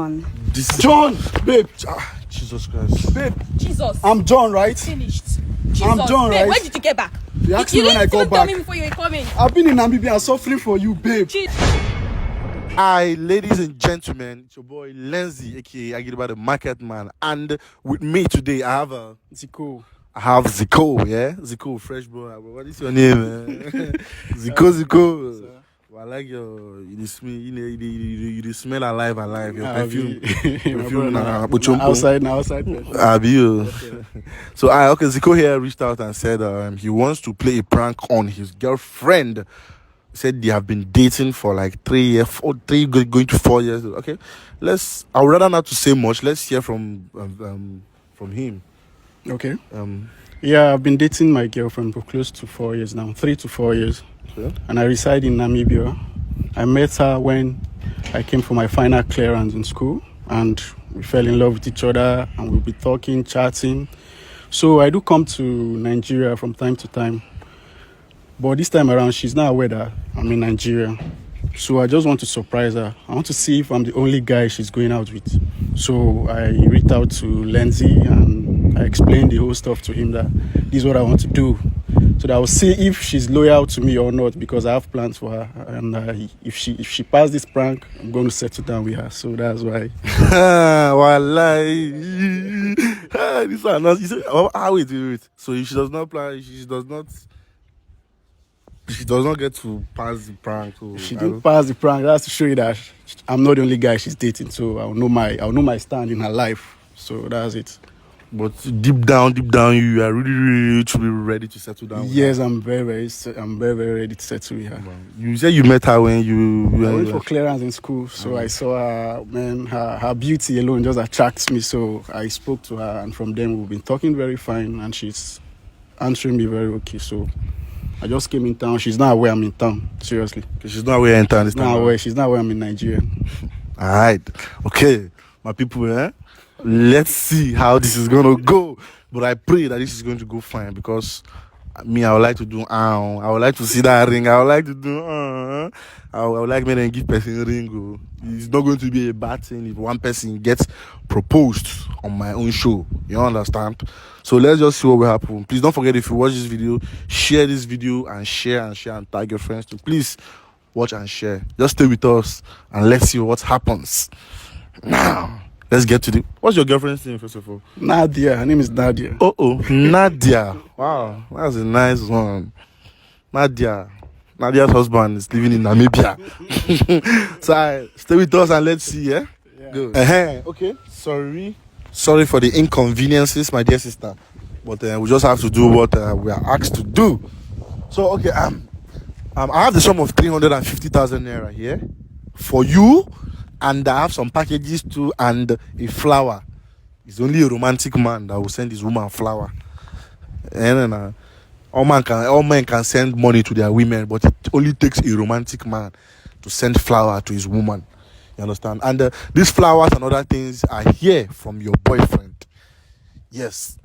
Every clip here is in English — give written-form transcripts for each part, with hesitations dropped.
John. John, babe. Jesus Christ. Babe. Jesus. I'm John, right? Finished. Jesus. I'm John, babe, right? When did you get back? You asked me when I got back. Tell me before you were coming. I've been in Namibia suffering for you, babe. Hi, ladies and gentlemen, it's your boy Lenzi, aka Agiriba the Market Man, and with me today I have Zico. Yeah, Zico, fresh boy. What is your name? Zico. Well, I like you smell, you smell alive. Your perfume, outside. So Zico here reached out and said he wants to play a prank on his girlfriend. Said they have been dating for like 3 years, going to 4 years. Okay, I would rather not to say much. Let's hear from him. Okay. Yeah, I've been dating my girlfriend for close to 4 years now, 3 to 4 years. Okay. And I reside in Namibia. I met her when I came for my final clearance in school, and we fell in love with each other, and we'll be talking, chatting. So I do come to Nigeria from time to time. But this time around, she's not aware that I'm in Nigeria. So I just want to surprise her. I want to see if I'm the only guy she's going out with. So I reached out to Lenzi and I explained the whole stuff to him that this is what I want to do. So that I will see if she's loyal to me or not, because I have plans for her. And if she passed this prank, I'm going to settle down with her. So that's why. This one, wait. So if she does not plan, she does not get to pass the prank. She didn't pass the prank. That's to show you that I'm not the only guy she's dating. So I'll know my stand in her life. So that's it. But deep down, you are really to be ready to settle down. Yes, I'm very ready to settle with her. You said you met her when you went for clearance in school. So I saw her, man. Her beauty alone just attracts me. So I spoke to her, and from then we've been talking very fine, and she's answering me very okay. So I just came in town. She's not aware I'm in town. Seriously. She's not aware in town this time. She's not aware I'm in Nigeria. All right. Okay. My people, let's see how this is going to go. But I pray that this is going to go fine, because me, I would like to do, I would like to see that ring. I would like to do, I would like me to give person a ring. It's not going to be a bad thing if one person gets proposed on my own show. You understand? So let's just see what will happen. Please don't forget, if you watch this video, share this video and share and tag your friends too. Please watch and share. Just stay with us and let's see what happens. Now, let's get to what's your girlfriend's name, first of all? Nadia. Her name is Nadia. Nadia. Wow, that's a nice one. Nadia's husband is living in Namibia. So stay with us and let's see, yeah? Good. Okay. Sorry for the inconveniences, my dear sister. But we just have to do what we are asked to do. So, okay, I have the sum of 350,000 naira here for you, and I have some packages too, and a flower. It's only a romantic man that will send his woman flower. And all men can send money to their women, but it only takes a romantic man to send flower to his woman. You understand? And these flowers and other things are here from your boyfriend. Yes,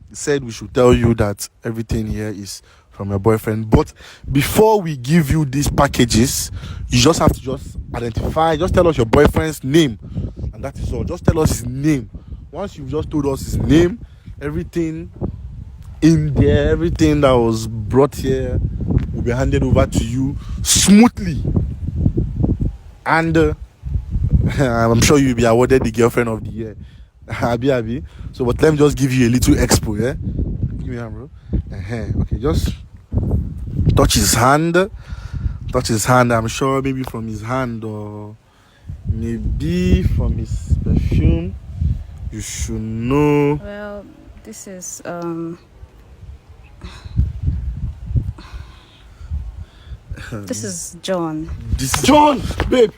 he said we should tell you that everything here is from your boyfriend. But before we give you these packages, you just have to identify, just tell us your boyfriend's name, and that is all. Just tell us his name. Once you've just told us his name, everything in there, everything that was brought here will be handed over to you smoothly, and I'm sure you'll be awarded the girlfriend of the year. Abi. So, but let me just give you a little expo, yeah? Give me that, bro. Okay, just touch his hand. I'm sure maybe from his hand or maybe from his perfume. You should know. Well, this is this is John. John, babe.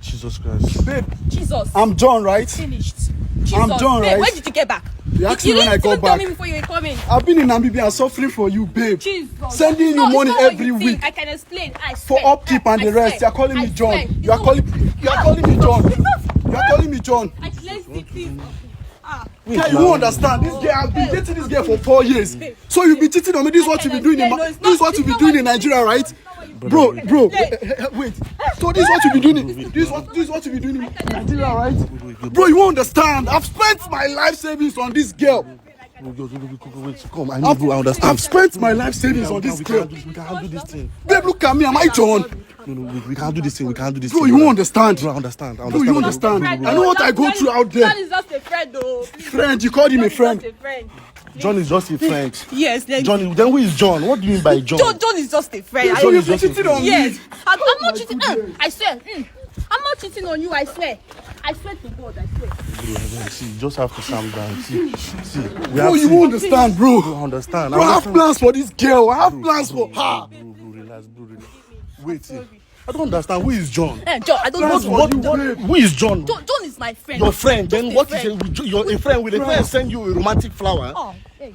Jesus Christ. Babe. Jesus. I'm John, right? Finished. Jesus. I'm John, babe, right? When did you get back? You asked me when I got back. Tell me before you were coming. I've been in Namibia suffering for you, babe. Jesus. Sending you money every week. I can explain. For upkeep and the rest. You're calling me John. You're calling me John. You're calling me John. Yeah, you won't understand. This girl, I've been dating this girl for 4 years. So you'll be cheating on me. This is what you'll be doing in Nigeria, right? Bro, wait. So this is what you be doing. This is what you be doing in Nigeria, right? Bro, you won't understand. I've spent my life savings on this girl. Wait, come. I know, bro. I understand. I've spent my life savings on this girl. We can't handle this thing. Babe, look at me. Am I John? No, we can't do this thing. We can't do this Bro, thing. you won't understand. Bro, I understand. Bro, you understand. I know what I go through out there. John is just a friend, though. Friend, you called him a friend. John is just a friend. Yes, then John, then who is John? What do you mean by John? John is just a friend. John is just a cheating friend. on me. Yes, I'm not cheating. I swear. I'm not cheating on you. I swear. I swear to God. I swear. Bro, see, you just have to calm down. See, we Bro, have you won't understand, bro. I understand. Bro, I have plans for this girl. I have plans for her. Bro, relax. Wait, see. I don't understand. Who is John? John, I don't know. Who is John? John is my friend. Your friend. Then Just what a is friend. it? You're a friend. Will a friend send you a romantic flower? Oh, hey.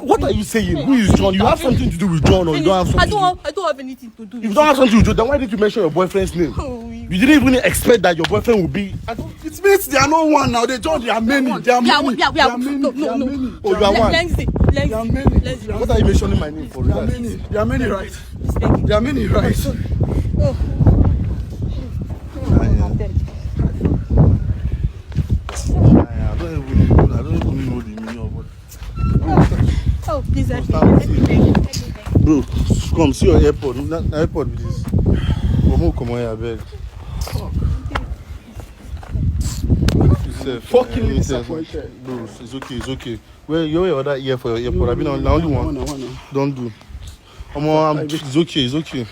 What are you saying? Who is John? You have something to do with John, or you don't have something? I don't have anything to do. If you don't have something to do, then why did you mention your boyfriend's name? You didn't even expect that your boyfriend would be. It means they are not one now. They are many. They are many. No. Oh, you are one. Lenzi. They are many. What are you mentioning my name for? They are many. They are many, right? They are many, right? I don't even know the meaning of what. Oh, please help me. Bro, come see your airport. Airport with this. Come on here, beg. Fucking disappointed. Bro, it's okay. Where your other ear for your airport? I've been on the only one. Don't do. It's okay.